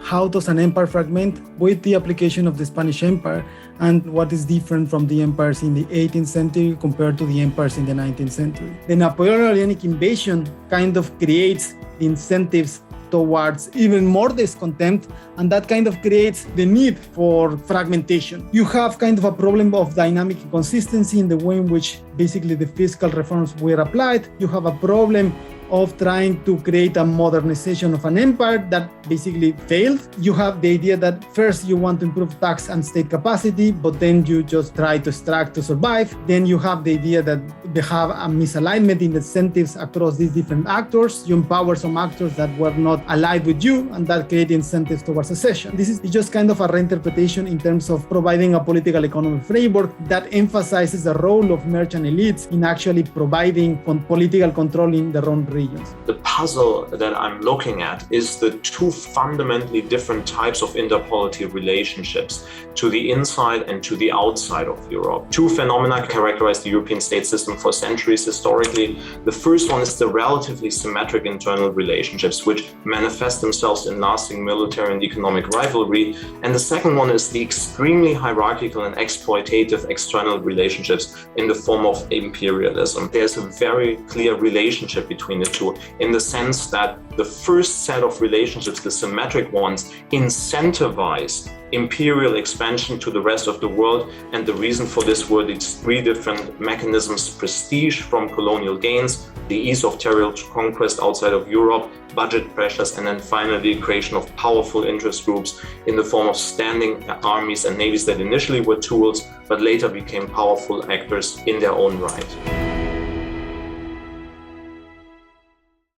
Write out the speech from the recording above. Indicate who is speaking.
Speaker 1: how does an empire fragment with the application of the Spanish Empire, and what is different from the empires in the 18th century compared to the empires in the 19th century. The Napoleonic invasion kind of creates the incentives towards even more discontent, and that kind of creates the need for fragmentation. You have kind of a problem of dynamic inconsistency in the way in which basically the fiscal reforms were applied. You have a problem of trying to create a modernization of an empire that basically failed. You have the idea that first you want to improve tax and state capacity, but then you just try to extract to survive. Then you have the idea that they have a misalignment in incentives across these different actors. You empower some actors that were not allied with you, and that creates incentives towards secession. This is just kind of a reinterpretation in terms of providing a political economic framework that emphasizes the role of merchant elites in actually providing political control in their own regions.
Speaker 2: The puzzle that I'm looking at is the two fundamentally different types of interpolity relationships to the inside and to the outside of Europe. Two phenomena characterize the European state system for centuries historically. The first one is the relatively symmetric internal relationships, which manifest themselves in lasting military and economic rivalry. And the second one is the extremely hierarchical and exploitative external relationships in the form of imperialism. There's a very clear relationship between the two, in the sense that the first set of relationships, the symmetric ones, incentivize imperial expansion to the rest of the world. And the reason for this were these three different mechanisms: prestige from colonial gains, the ease of territorial conquest outside of Europe, budget pressures, and then finally the creation of powerful interest groups in the form of standing armies and navies that initially were tools, but later became powerful actors in their own right.